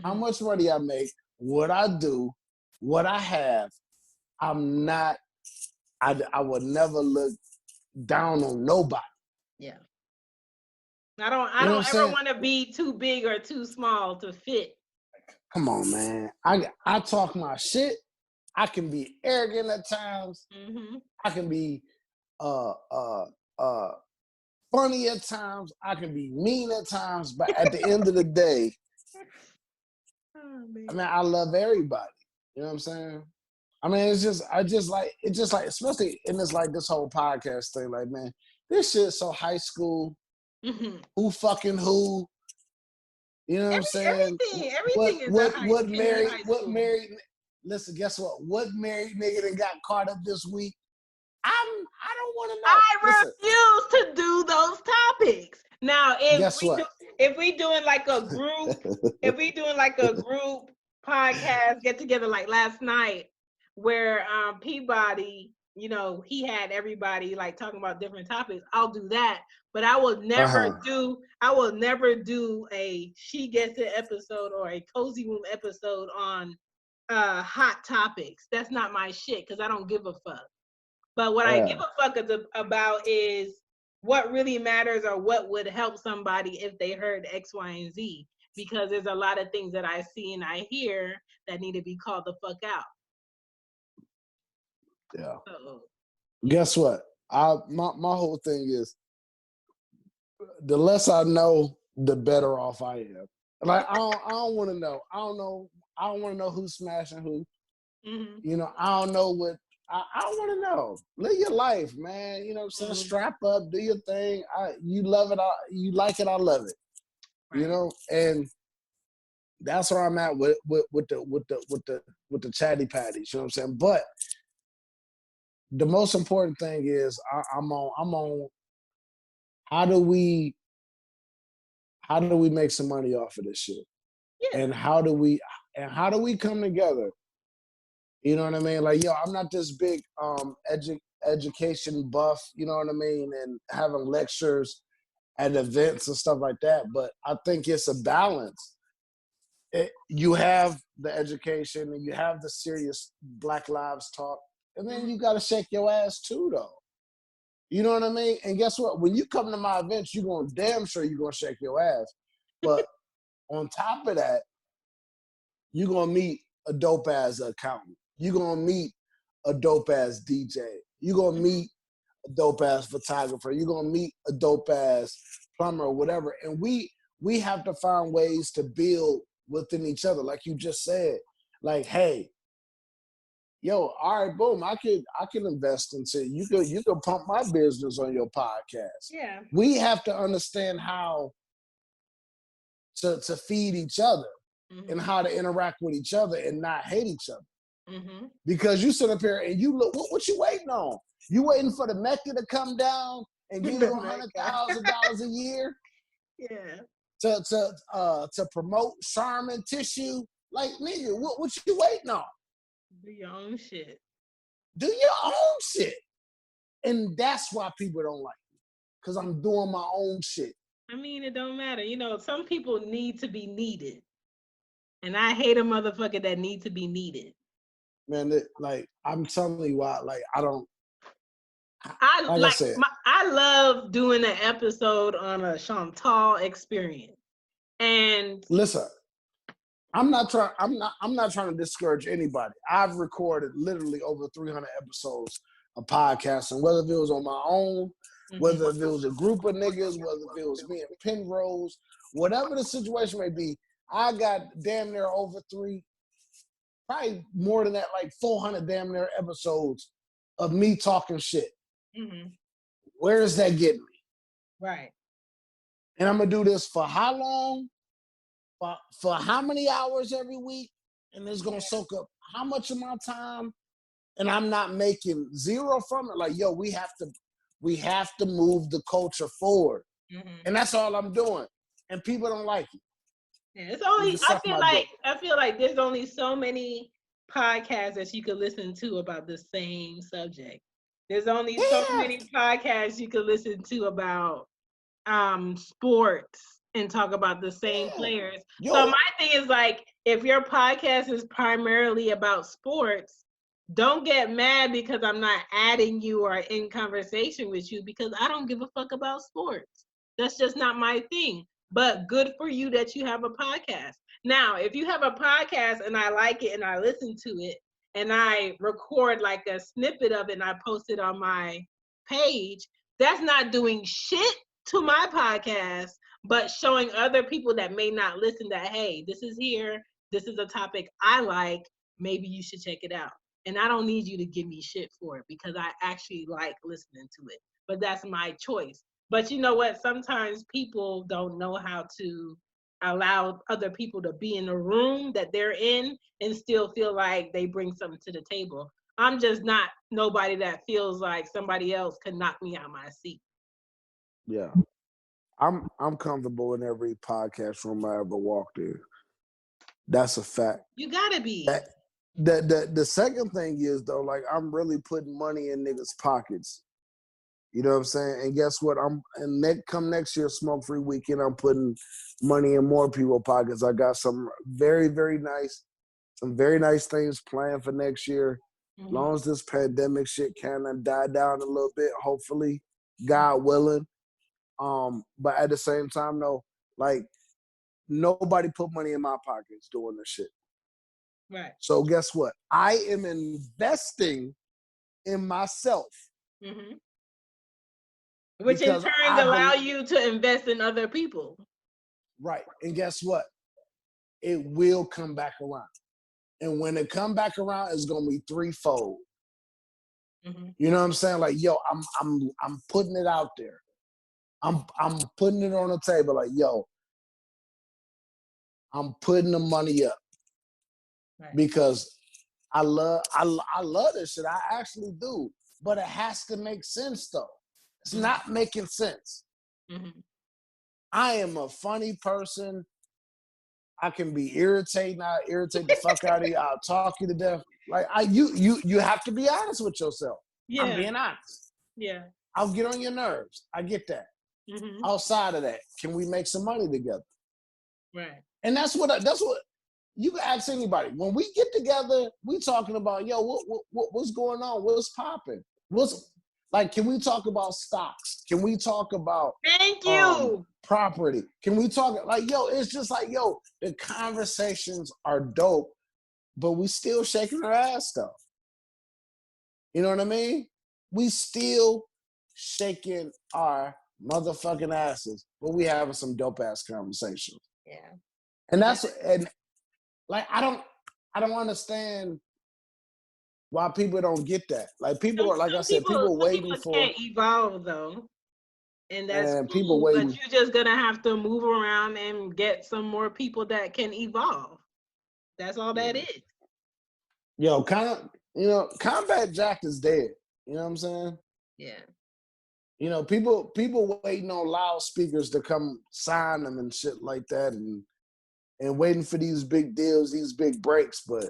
how much money I make, what I do, what I have. I'm not. I would never look down on nobody. Yeah. I don't You know what I'm ever saying? want to be too big or too small to fit. Come on, man. I talk my shit. I can be arrogant at times. I can be uh funny at times. I can be mean at times. But at the end of the day, I mean, I love everybody. You know what I'm saying? I mean, it's just like, especially in this whole podcast thing, like, man, this shit's so high school. Who fucking who? You know what I'm saying? Everything is what married? Listen, guess what? What married nigga that got caught up this week? I don't want to know. I refuse to do those topics. Now, if we doing like a group podcast get together like last night, where Peabody, you know, he had everybody like talking about different topics, I'll do that. But I will never do a She Gets It episode or a Cozy Room episode on hot topics. That's not my shit because I don't give a fuck. But what I give a fuck about is what really matters or what would help somebody if they heard X, Y, and Z. Because there's a lot of things that I see and I hear that need to be called the fuck out. Yeah. Guess what? My whole thing is the less I know, the better off I am. Like I don't want to know. I don't want to know who's smashing who. You know, I don't know what. I don't want to know. Live your life, man. You know what I'm saying? Strap up, do your thing. You love it. You like it. I love it. Right. You know, and that's where I'm at with the chatty patties. You know what I'm saying? But the most important thing is I'm on. How do we make some money off of this shit? Yeah. And how do we come together? You know what I mean? Like, yo, I'm not this big education buff, you know what I mean, and having lectures at events and stuff like that. But I think it's a balance. You have the education and you have the serious Black Lives talk, and then you got to shake your ass too, though. You know what I mean? And guess what? When you come to my events, you're going to damn sure you're going to shake your ass. But on top of that, you're going to meet a dope-ass accountant. You're going to meet a dope-ass DJ. You're going to meet a dope-ass photographer. You're going to meet a dope-ass plumber or whatever. And we have to find ways to build within each other. Like you just said, like, hey, yo, all right, boom, I can invest into you could pump my business on your podcast. Yeah. We have to understand how to feed each other and how to interact with each other and not hate each other. Because you sit up here and you look, what you waiting on? You waiting for the Mecca to come down and give you $100,000 a year? Yeah. To promote Charmin tissue? Like, nigga, what you waiting on? Do your own shit. Do your own shit. And that's why people don't like me. Because I'm doing my own shit. I mean, it don't matter. You know, some people need to be needed. And I hate a motherfucker that need to be needed. Man, I'm telling you why, I don't. I love doing an episode on a Chantal experience. And listen, I'm not trying to discourage anybody. I've recorded literally over 300 episodes of podcasting, whether if it was on my own, whether if it was a group of niggas, whether if it was me and Penrose, whatever the situation may be. I got damn near over probably more than that, like 400 damn near episodes of me talking shit. Where is that getting me? Right. And I'm gonna do this for how long? For how many hours every week? And it's gonna soak up how much of my time? And I'm not making zero from it. Like, yo, we have to move the culture forward. And that's all I'm doing. And people don't like it. Yeah, it's only I feel like there's only so many podcasts that you could listen to about the same subject. There's only so many podcasts you could listen to about sports and talk about the same players. So my thing is like, if your podcast is primarily about sports, don't get mad because I'm not adding you or in conversation with you, because I don't give a fuck about sports. That's just not my thing. But good for you that you have a podcast. Now, if you have a podcast and I like it and I listen to it and I record like a snippet of it and I post it on my page, that's not doing shit to my podcast, but showing other people that may not listen that, hey, this is here, this is a topic I like, maybe you should check it out. And I don't need you to give me shit for it because I actually like listening to it. But that's my choice. But you know what? Sometimes people don't know how to allow other people to be in the room that they're in and still feel like they bring something to the table. I'm just not nobody that feels like somebody else can knock me out my seat. Yeah. I'm comfortable in every podcast room I ever walked in. That's a fact. You gotta be. The second thing is though, like I'm really putting money in niggas' pockets. You know what I'm saying? And guess what? Come next year, Smoke Free Weekend, I'm putting money in more people's pockets. I got some very, very nice things planned for next year. As long as this pandemic shit kind of die down a little bit, hopefully, God willing. But at the same time, though, like nobody put money in my pockets doing this shit. Right. So guess what? I am investing in myself. Which in turn allow you to invest in other people. Right. And guess what? It will come back around. And when it come back around, it's gonna be threefold. You know what I'm saying? Like, yo, I'm putting it out there. I'm putting it on the table. Like, yo, I'm putting the money up because I love this shit. I actually do. But it has to make sense though. It's not making sense. I am a funny person. I can be irritating. I irritate the fuck out of you. I'll talk you to death. Like you have to be honest with yourself. Yeah. I'm being honest. Yeah. I'll get on your nerves. I get that. Outside of that, can we make some money together? Right. And that's what you can ask anybody. When we get together, we talking about, yo, what's going on? What's popping? Can we talk about stocks? Can we talk about property? Can we talk like, yo, it's just like, yo, the conversations are dope, but we still shaking our ass though. You know what I mean? We still shaking our motherfucking asses, but we having some dope ass conversations. Yeah. And I don't understand why people don't get that. Like people are, like I said, people waiting for. Can't evolve though, and that's cool, people waiting. But you're just gonna have to move around and get some more people that can evolve. That's all that is. Yo, Combat Jack is dead. You know what I'm saying? Yeah. You know, people waiting on loudspeakers to come sign them and shit like that, and waiting for these big deals, these big breaks, but.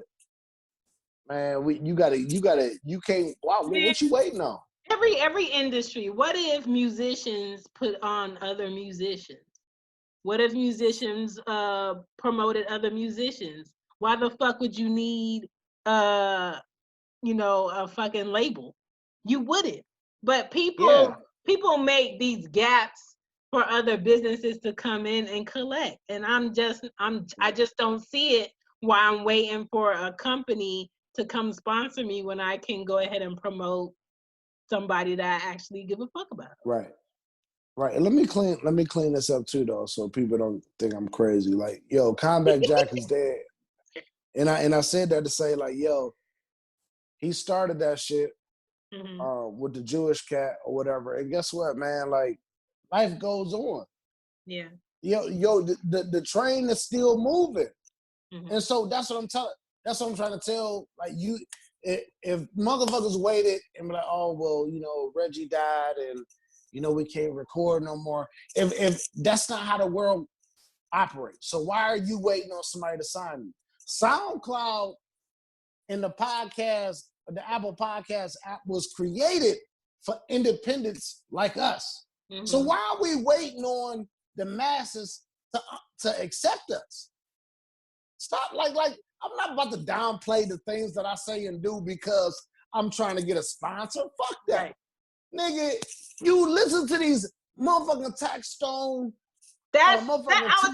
Man, you can't. Wow, what you waiting on? Every industry. What if musicians put on other musicians? What if musicians promoted other musicians? Why the fuck would you need a fucking label? You wouldn't. But people make these gaps for other businesses to come in and collect. And I just don't see it why I'm waiting for a company to come sponsor me when I can go ahead and promote somebody that I actually give a fuck about. Right. Right. And let me clean this up too though, so people don't think I'm crazy. Like, yo, Combat Jack is dead. And I said that to say, like, yo, he started that shit with the Jewish cat or whatever. And guess what, man? Like, life goes on. Yeah. Yo, the train is still moving. And so that's what I'm trying to tell. Like, if motherfuckers waited and be like, oh, well, you know, Reggie died and, you know, we can't record no more. If that's not how the world operates. So why are you waiting on somebody to sign you? SoundCloud and the Apple Podcast app was created for independents like us. So why are we waiting on the masses to accept us? Stop, like I'm not about to downplay the things that I say and do because I'm trying to get a sponsor. Fuck that. Right. Nigga, you listen to these motherfucking Tax Stone. I was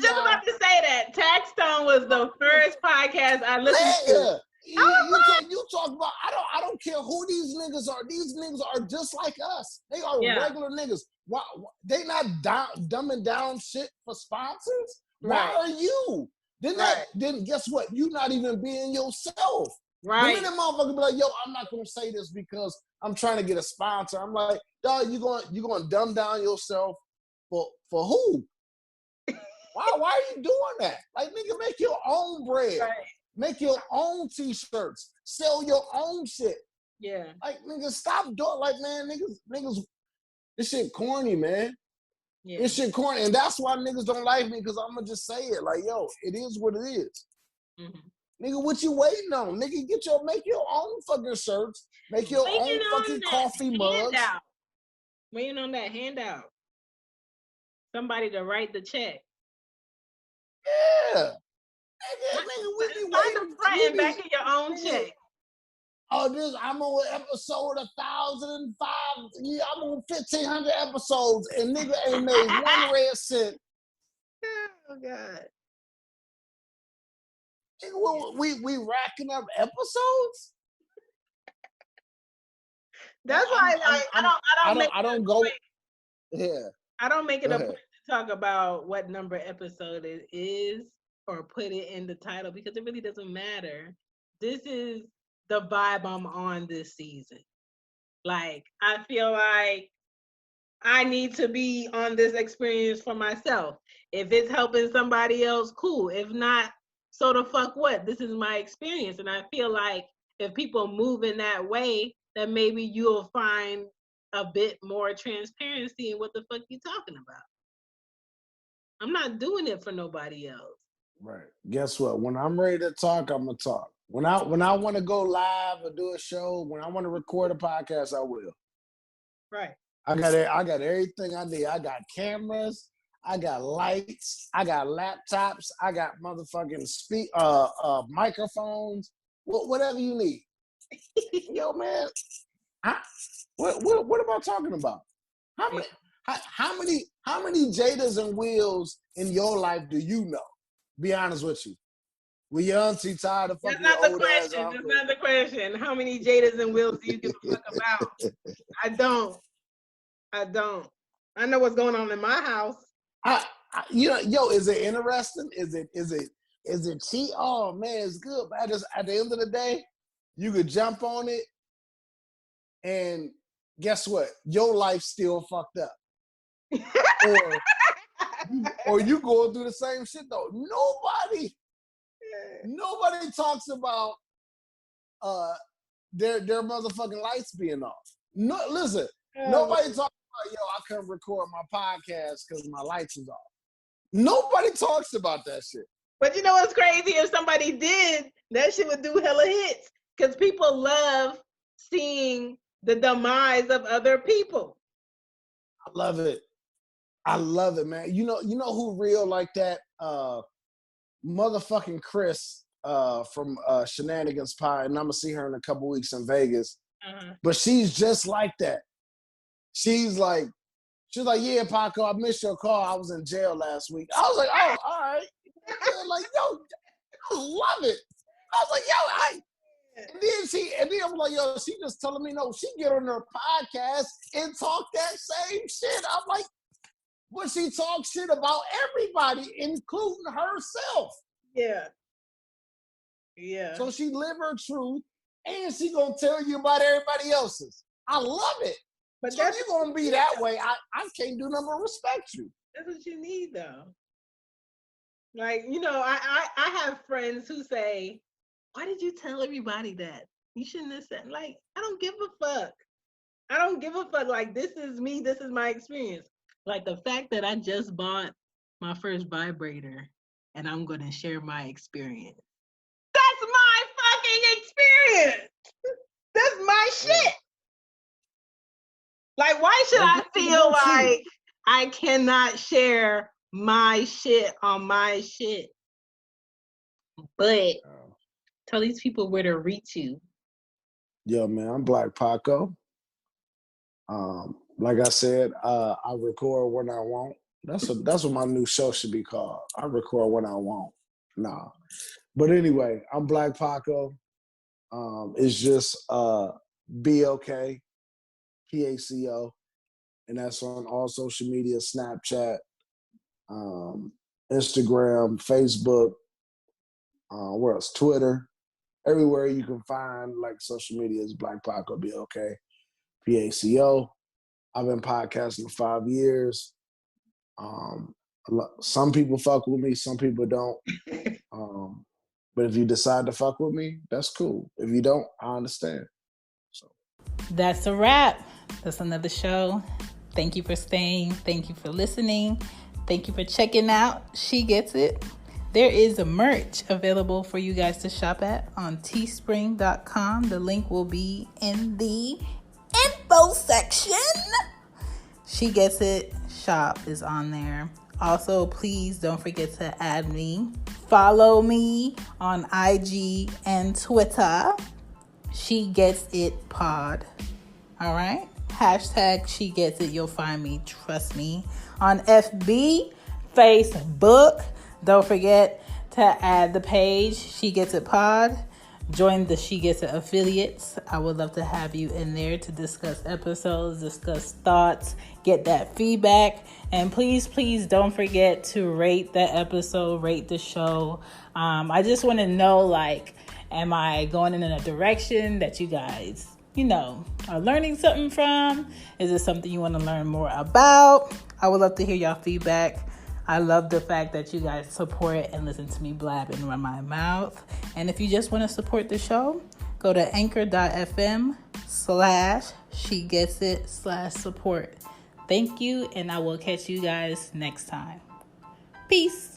just about to say that. Tax Stone was the first podcast I listened to. You talk about, I don't care who these niggas are. These niggas are just like us. They are regular niggas. Why they not dumbing down shit for sponsors? Why are you? Then guess what? You not even being yourself. Right. The minute motherfucker be like, yo, I'm not gonna say this because I'm trying to get a sponsor. I'm like, dog, you gonna dumb down yourself for who? Why are you doing that? Like, nigga, make your own bread. Right. Make your own t-shirts. Sell your own shit. Yeah. Like, nigga, stop doing, like, man, niggas, this shit corny, man. Yeah. This shit corny. And that's why niggas don't like me, because I'm going to just say it. Like, yo, it is what it is. Nigga, what you waiting on? Nigga, make your own fucking shirts. Make your own fucking coffee mugs. Waiting on that handout. Somebody to write the check. Yeah. Nigga, we be waiting. Front and back of your own check. Oh, I'm on episode 1,005. Yeah, I'm on 1,500 episodes, and nigga ain't made one red cent. Oh God. Nigga, we racking up episodes. That's why, like, I don't go. Yeah. I don't make it a point to talk about what number episode it is or put it in the title because it really doesn't matter. This is the vibe I'm on this season. Like, I feel like I need to be on this experience for myself. If it's helping somebody else, cool. If not, so the fuck what? This is my experience. And I feel like if people move in that way, then maybe you'll find a bit more transparency in what the fuck you talking about. I'm not doing it for nobody else. Right. Guess what? When I'm ready to talk, I'm gonna talk. When I want to go live or do a show, when I want to record a podcast, I will. Right. I got everything I need. I got cameras, I got lights, I got laptops, I got motherfucking microphones, whatever you need. Yo, man, what am I talking about? How many Jadas and Wills in your life do you know? Be honest with you. Well, your auntie tired of fucking That's not old the question. ass. That's not the question. How many Jadas and Wills do you give a fuck about? I don't. I know what's going on in my house. Is it interesting? Is it cheap? Oh man, it's good. But at the end of the day, you could jump on it, and guess what? Your life's still fucked up. or you going through the same shit though. Nobody talks about their motherfucking lights being off. No, listen, nobody talks about, yo, I couldn't record my podcast because my lights is off. Nobody talks about that shit. But you know what's crazy? If somebody did, that shit would do hella hits. Because people love seeing the demise of other people. I love it, man. You know who real like that? Motherfucking Chris from Shenanigans Pie, and I'm gonna see her in a couple weeks in Vegas. But she's just like that. She's like She was like, yeah, Paco, I missed your call. I was in jail last week. I was like, oh, all right. And like, yo, I love it. I was like, yo, and then I'm like, yo, she just telling me no. She get on her podcast and talk that same shit. I'm like, but she talks shit about everybody, including herself. Yeah. Yeah. So she live her truth, and she gonna tell you about everybody else's. I love it. But so if you're gonna be that way, I can't do nothing but respect you. That's what you need, though. Like, you know, I have friends who say, why did you tell everybody that? You shouldn't have said, like, I don't give a fuck. I don't give a fuck. Like, this is me. This is my experience. Like, the fact that I just bought my first vibrator and I'm going to share my experience. That's my fucking experience. That's my shit. Like, why should I feel like I cannot share my shit on my shit? But tell these people where to reach you. Yo, man, I'm Black Paco. Like I said, I record when I want. That's what my new show should be called. I record when I want. Nah. But anyway, I'm Black Paco. It's just BLK, PACO. And that's on all social media, Snapchat, Instagram, Facebook, where else? Twitter. Everywhere you can find like social media is Black Paco, BLK, PACO. I've been podcasting for 5 years. Some people fuck with me, some people don't. But if you decide to fuck with me, that's cool. If you don't, I understand. So that's a wrap. That's another show. Thank you for staying. Thank you for listening. Thank you for checking out She Gets It. There is a merch available for you guys to shop at on teespring.com. The link will be in the info section. She Gets It shop is on there. Also, please don't forget to add me. Follow me on IG and Twitter. She Gets It Pod. All right? Hashtag She Gets It. You'll find me. Trust me. On FB, Facebook. Don't forget to add the page She Gets It Pod. Join the She Gets It affiliates. I would love to have you in there to discuss episodes, discuss thoughts, get that feedback. And please, please don't forget to rate the episode, rate the show. I just want to know, like, am I going in a direction that you guys, are learning something from? Is it something you want to learn more about? I would love to hear y'all feedback. I love the fact that you guys support and listen to me blab and run my mouth. And if you just want to support the show, go to anchor.fm/SheGetsIt/support. Thank you, and I will catch you guys next time. Peace.